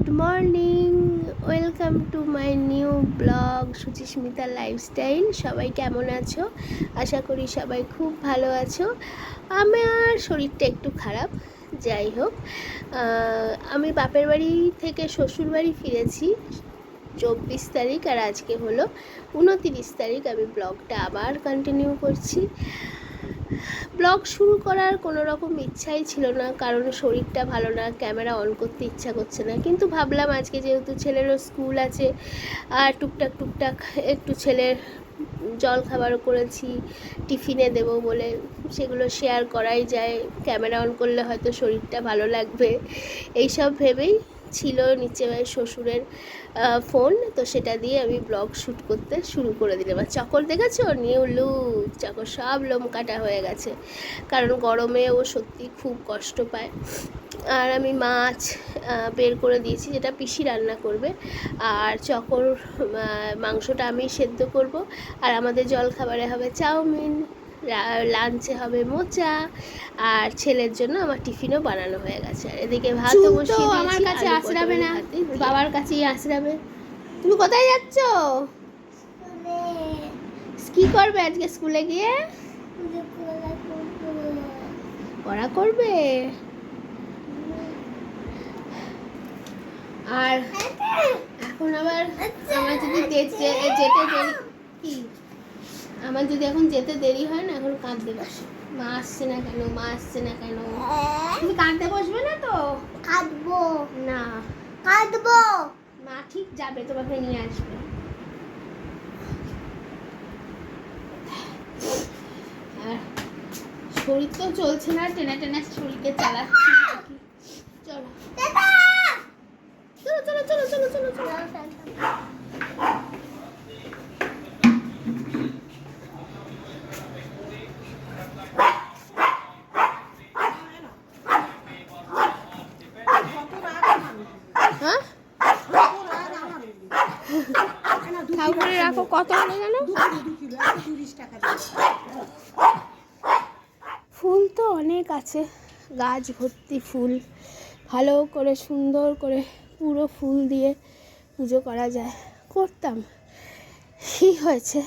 Good morning, welcome to my new blog Suchismita lifestyle. সবাই কেমন আছো? আশা করি সবাই খুব ভালো আছো। আমার শরীরটা একটু খারাপ, যাই হোক। আমি বাপের বাড়ি থেকে শ্বশুর বাড়ি ফিরেছি 24 তারিখ, আর আজকে হলো 29 তারিখ। আমি ব্লগটা আবার কন্টিনিউ করছি। ব্লগ শুরু করার কোনো রকম ইচ্ছাই ছিল না, কারণ শরীরটা ভালো না, ক্যামেরা অন করতে ইচ্ছা করছে না। কিন্তু ভাবলাম আজকে যেহেতু ছেলেরও স্কুল আছে, আর টুকটাক একটু ছেলের জল খাবারও করেছি, টিফিনে দেবো বলে, সেগুলো শেয়ার করাই যায়। ক্যামেরা অন করলে হয়তো শরীরটা ভালো লাগবে, এইসব ভেবেই ছিল নিচে শ্বশুরের ফোন, তো সেটা দিয়ে আমি ব্লগ শ্যুট করতে শুরু করে দিলাম। আর চকর দেখেছো? নিউ লুক চকর, সব লোম কাটা হয়ে গেছে, কারণ গরমে ও সত্যি খুব কষ্ট পায়। আর আমি মাছ বের করে দিয়েছি, যেটা পিসি রান্না করবে, আর চকর মাংসটা আমি সেদ্ধ করব। আর আমাদের জলখাবারে হবে চাউমিন, লাঞ্চে হবে মোচা, আর ছেলের জন্য আমার টিফিনও বানানো হয়ে গেছে। আর এদিকে ভাতও বসিয়ে দিয়েছি। আমার কাছে আঁচড়াবে না, বাবার কাছেই আঁচড়াবে। তুমি কোথায় যাচ্ছ? কি করবে আজকে স্কুলে গিয়ে? পড়া করবে। আর এখন আবার আমার যদি যেতে দেরি, কি আমার যদি এখন যেতে দেরি হয় না, এখন কাঁদতে বসে, মা আসছে না কেন, মা আসছে না কেন। তুমি কাঁদতে বসবে না তো? কাঁদবো না, কাঁদবো। মা ঠিক যাবে, তোমাকে নিয়ে আসবে। আর শরীর তো চলছে না, টেনে টেনে শরীরকে চালাচ্ছি। চলো চলো চলো চলো চলো চলো চলো। ঠাকুরে রাখো, কত হলো জানো? ফুল তো অনেক আছে, গাছ ভর্তি ফুল, ভালো করে সুন্দর করে পুরো ফুল দিয়ে পুজো করা যায়, করতাম। কী হয়েছে,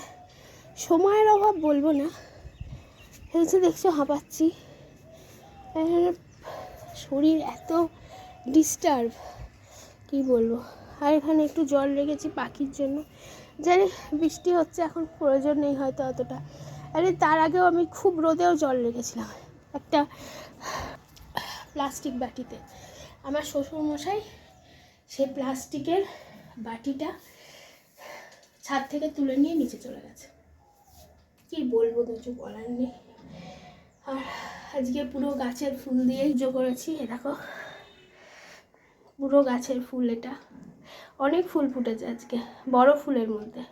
সময়ের অভাব বলবো না, হয়েছে দেখছো হাঁপাচ্ছি, শরীর এত ডিস্টার্ব, কি বলবো। আর এখানে একটু জল রেখেছি পাখির জন্য, জানি বৃষ্টি হচ্ছে, এখন প্রয়োজন নেই হয়তো অতটা। আরে তার আগেও আমি খুব রোদেও জল রেখেছিলাম একটা প্লাস্টিক বাটিতে। আমার শ্বশুরমশাই সেই প্লাস্টিকের বাটিটা ছাদ থেকে তুলে নিয়ে নিচে চলে গেছে, কি বলবো, কিছু বলার নেই। আর আজকে পুরো গাছের ফুল দিয়ে পুজো করেছি। এ দেখো পুরো গাছের ফুল, এটা অনেক ফুল ফুটেছে আজকে, বড় ফুলের মধ্যে।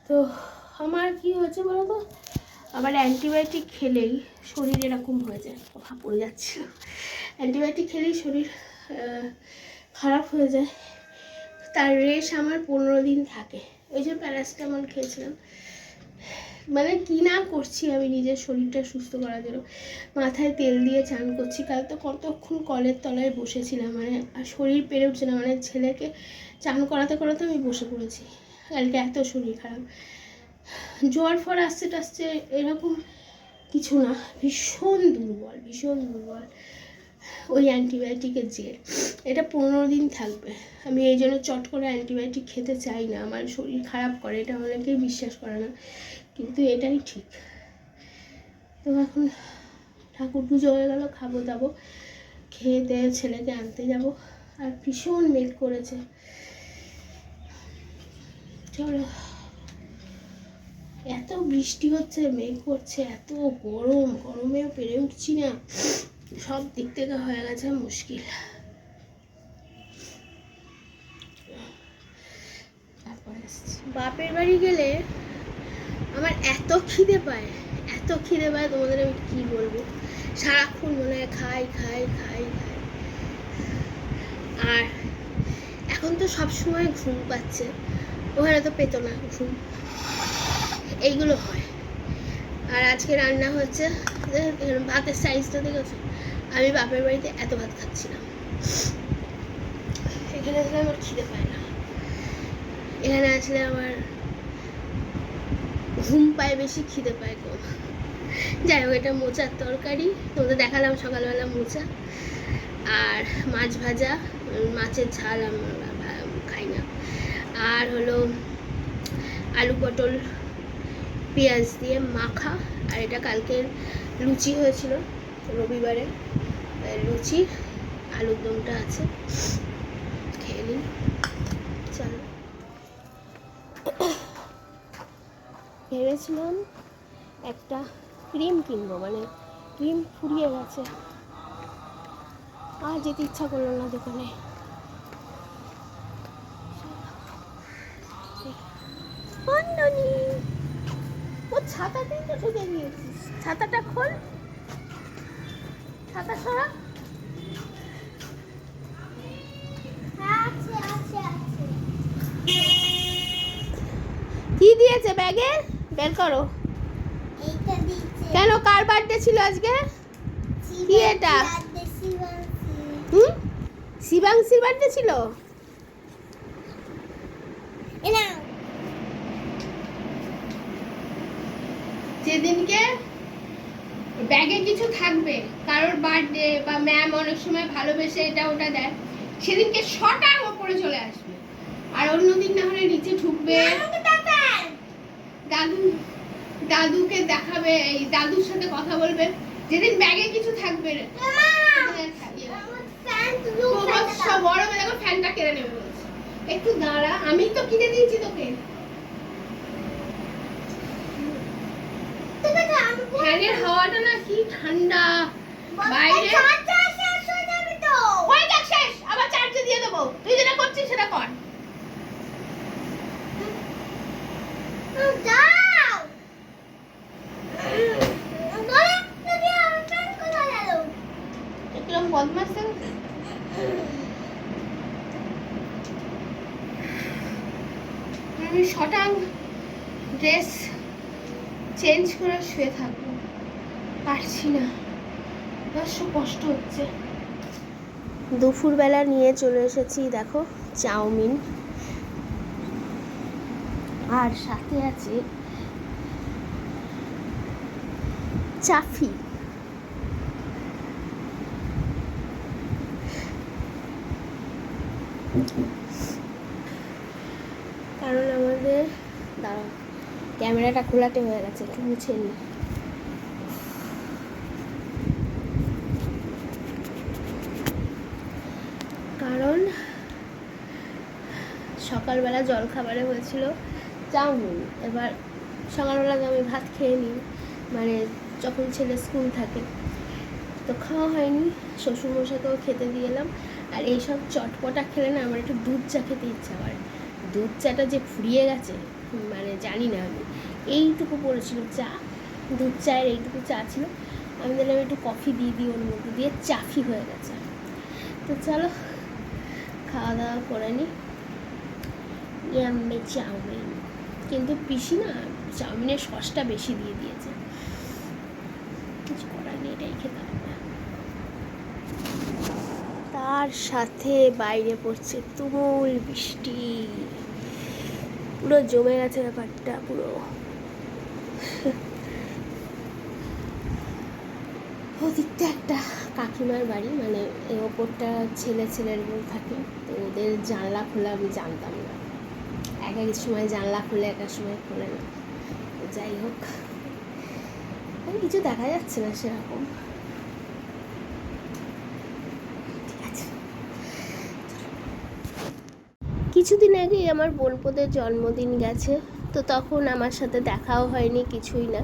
তো আমার কি হয়েছে বলো তো, আবার অ্যান্টিবায়োটিক খেলেই শরীর এরকম হয়ে যায়, কথা পড়ে যাচ্ছে। অ্যান্টিবায়োটিক খেলেই শরীর খারাপ হয়ে যায়, তার রেশ আমার 15 দিন থাকে। ওই যে প্যারাসিটামল খেয়েছিলাম, মানে কি না করছি আমি নিজের শরীরটা সুস্থ করার জন্য। মাথায় তেল দিয়ে চান করছি, কাল তো কতক্ষণ কলের তলায় বসেছিলাম, মানে আর শরীর পেরে উঠছে না, মানে ছেলেকে চান করাতে করাতে আমি বসে পড়েছি। কালকে এত শরীর খারাপ, জ্বর ফর আসছে টাসছে এরকম কিছু না, ভীষণ দুর্বল ভীষণ দুর্বল। ওই অ্যান্টিবায়োটিকের জের, এটা 15 দিন থাকবে। আমি এই জন্য চট করে অ্যান্টিবায়োটিক খেতে চাই না, আমার শরীর খারাপ করে, এটা অনেকেই বিশ্বাস করে না, কিন্তু এটাই ঠিক। তো এখন ঠাকুর পুজো হয়ে গেল, খাবো দাবো, খেয়ে দিয়ে ছেলেকে আনতে যাব। আর ভীষণ মেঘ করেছে, চলো। এত বৃষ্টি হচ্ছে, মেঘ করছে, এত গরম, গরমেও পেরে উঠছি না, সব দিক থেকে হয়ে গেছে মুশকিল। বাপের বাড়ি গেলে আমার এত খিদে পায়, এত খিদে পায়, তোমাদের আমি কি বলবো, সারাক্ষণ মনে হয় খাই খাই খাই খাই। আর এখন তো সব সময় ঘুম পাচ্ছে, ওখানে তো পেতো না ঘুম, এইগুলো হয়। আর আজকে রান্না হচ্ছে, ভাতের সাইজটা দেখেছো, আমি বাপের বাড়িতে এত ভাত খাচ্ছিলাম, এখানে আসলে আমার খিদে পায় না। এখানে আসলে আমার ঘুম পায় বেশি, খিদে পায় কম। যাই হোক, এটা মোচার তরকারি, তোমাদের দেখালাম সকালবেলা মোচা আর মাছ ভাজা, মাছের ঝাল আমরা খাই না। আর হলো আলু পটল পেঁয়াজ দিয়ে মাখা, আর এটা কালকের লুচি হয়েছিল রবিবারে, লুচি আলুর দমটা আছে, খেয়ে নিন। চলো, ভেবেছিলাম একটা ক্রিম কিনবো, মানে ক্রিম ফুরিয়ে গেছে, আর যেতে ইচ্ছা করলো না দোকানে। ও ছাতাতেই তো ঢুকে গিয়েছিস, ছাতাটা খোল, ছাতা সরা। কি দিয়েছে ব্যাগে, বের করো। কেন, কার বার্থডে ছিল আজকে? কি এটা? শিবাংশীর বার্থডে ছিল। যেদিনকে ব্যাগে কিছু থাকবে, কারোর বার্থডে বা ম্যাম অনেক সময় ভালোবেসে এটা ওটা দেয়, সেদিনকে শটা ওপরে চলে আসবে, আর অন্যদিন না হলে নিচে ঢুকবে, দাদুকে দেখাবে, এই দাদুর সাথে কথা বলবে। যেদিন ব্যাগে কিছু থাকবে বড় দেখো, ফ্যানটা কেড়ে নেবে বলছে। একটু দাঁড়া, আমি তো কিনে দিয়েছি তোকে। ফ্যানের হাওয়াটা না কি ঠান্ডা বাইরে। হয়ে যাক শেষ, আবার চার্জে দিয়ে দেবো, তুই যেটা করছিস সেটা কর। একদম বদমাস। আমি শটাং ড্রেস চেঞ্জ করে শুয়ে থাকবো, পারছি না, বেশ কষ্ট হচ্ছে। দুপুরবেলা নিয়ে চলে এসেছি, দেখো চাউমিন, আর সাথে আছে চাফি। কারণ আমাদের দাঁড়াও, ক্যামেরাটা খোলাটে হয়ে গেছে, একটু মুছে নিই। কারণ সকালবেলা জলখাবারে হয়েছিল চাউমিন, এবার সকালবেলা আমি ভাত খেয়ে নিই, মানে যখন ছেলে স্কুল থাকে তো খাওয়া হয়নি, শ্বশুরমশাইকেও খেতে দিয়ে এলাম। আর এইসব চটপটা খেলে না আমার একটু দুধ চা খেতে ইচ্ছা করে। দুধ চাটা যে ফুরিয়ে গেছে, মানে জানি না, আমি এইটুকু পড়েছিল চা, দুধ চায়ের এইটুকু চা ছিল, আমি দিলাম একটু কফি দিয়ে দিই ওর মধ্যে দিয়ে, চাফি হয়ে গেছে। তো চলো খাওয়া দাওয়া করে নিই। ইয়াম্মি চাউমিন, কিন্তু পিসি না চাউমিনের সসটা বেশি দিয়ে দিয়েছে, কিছু করার নেই, এটাই খেতে হবে। তার সাথে বাইরে পড়ছে তুমুল বৃষ্টি, পুরো জমে গেছে ব্যাপারটা পুরো। ওদিকটা একটা কাকিমার বাড়ি, মানে এই ওপরটা ছেলের বউ থাকে, তো ওদের জানলা খোলা আমি জানতাম না, এক এক সময় জানলা খুলে এক এক সময় খোলে না। যাই হোক, কিছু দেখা যাচ্ছে না সেরকম। ঠিক আছে, কিছুদিন আগেই আমার বোনপোদের জন্মদিন গেছে, তো তখন আমার সাথে দেখাও হয়নি, কিছুই না।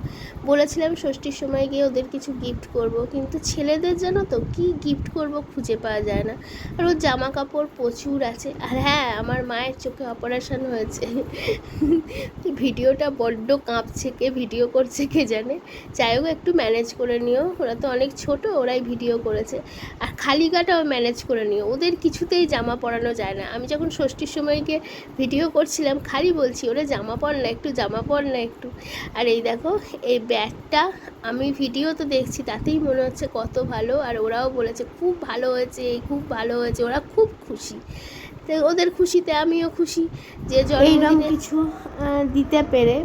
বলেছিলাম ষষ্ঠীর সময় গিয়ে ওদের কিছু গিফট করব, কিন্তু ছেলেদের জানো তো কী গিফট করব খুঁজে পাওয়া যায় না। আর ওর জামা কাপড় প্রচুর আছে। আর হ্যাঁ, আমার মায়ের চোখে অপারেশন হয়েছে, ভিডিওটা বড্ড কাঁপছে, কে ভিডিও করছে কে জানে। যাই হোক, একটু ম্যানেজ করে নিও, ওরা তো অনেক ছোট, ওরাই ভিডিও করেছে। আর খালি গাটাও ম্যানেজ করে নিও, ওদের কিছুতেই জামা পরানো যায় না। আমি যখন ষষ্ঠীর সময় গিয়ে ভিডিও করছিলাম, খালি বলছি ওরা জামা পরা না একটু, জামা পর না একটু। আর এই দেখো এই ব্যাগটা, আমি ভিডিও তো দেখছি তাতেই মনে হচ্ছে কত ভালো, আর ওরাও বলেছে খুব ভালো হয়েছে, খুব ভালো হয়েছে, ওরা খুব খুশি। তো ওদের খুশিতে আমিও খুশি যে জন্মদিনে কিছু দিতে পেরে।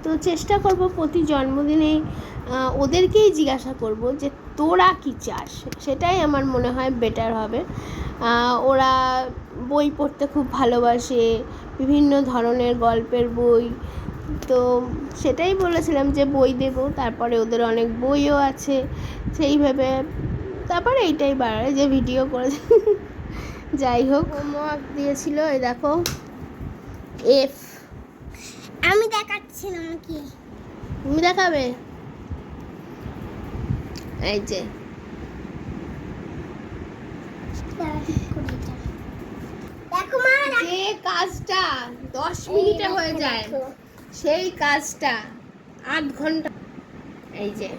তো চেষ্টা করব প্রতি জন্মদিনে ওদেরকেই জিজ্ঞাসা করব যে তোরা কী চাস, সেটাই আমার মনে হয় বেটার হবে। ওরা বই পড়তে খুব ভালোবাসে, বিভিন্ন ধরনের গল্পের বই, তো সেটাই বলেছিলাম যে বই দেবো। তারপরে ওদের অনেক বইও আছে, সেইভাবে তারপরে এইটাই বাড়ায় যে ভিডিও করেছে। যাই হোক, হোমওয়ার্ক দিয়েছিল, এই দেখো এফ। আমি দেখাচ্ছিলাম কি, তুমি দেখাবে? এই যে দেখো মা, যে কাজটা 10 মিনিটে হয়ে যায় সেই কাজটা 8 ঘন্টা। এই যে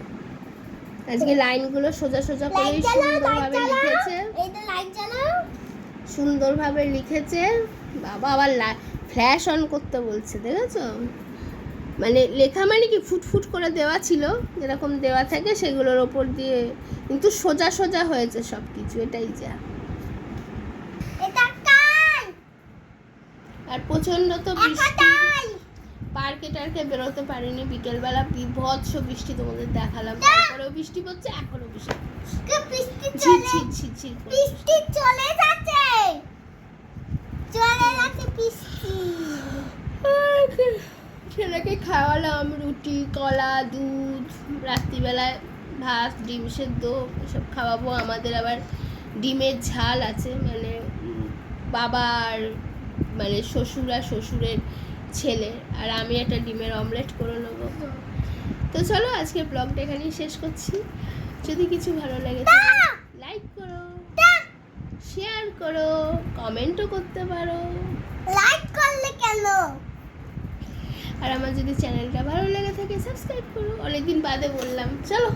আজকে লাইনগুলো সোজা সোজা করে সুন্দরভাবে লিখেছে, এইটা লাইট জ্বালাও, সুন্দরভাবে লিখেছে। বাবা আবার ফ্ল্যাশ অন করতে বলছে, দেখেছো? মানে লেখা মানে কি ফুটফুট করে দেওয়া ছিল, যেরকম দেওয়া থাকে সেগুলোর ওপর দিয়ে, কিন্তু সোজা সোজা হয়েছে সব কিছু, এটাই যা। এটা কাল, আর প্রচণ্ড তো বৃষ্টি, কাল পার্কে টার্কে বেরোতে পারিনি, বিকেলবেলা বিভৎস বৃষ্টি তোমাদের দেখালাম, তারপরেও বৃষ্টি পড়ছে, এখনো বৃষ্টি ঝিরঝির করে। বৃষ্টি চলে যাচ্ছে, চলে যাচ্ছে বৃষ্টি। ছেলেকে খাওয়ালাম রুটি, কলা, দুধ, রাত্রিবেলায় ভাত, ডিম সেদ্ধ এসব খাওয়াবো। আমাদের আবার ডিমের ঝাল আছে, মানে বাবার মানে শ্বশুরের ছেলে, আর আমি একটা ডিমের অমলেট করে নেবো। তো চলো আজকে ব্লগটা এখানেই শেষ করছি। যদি কিছু ভালো লাগে লাইক করো, শেয়ার করো, কমেন্টও করতে পারো। লাইক করলে কেন? আর আমার যদি চ্যানেলটা ভালো লেগে থাকে সাবস্ক্রাইব করো। অনেকদিন বাদে বললাম, চলো।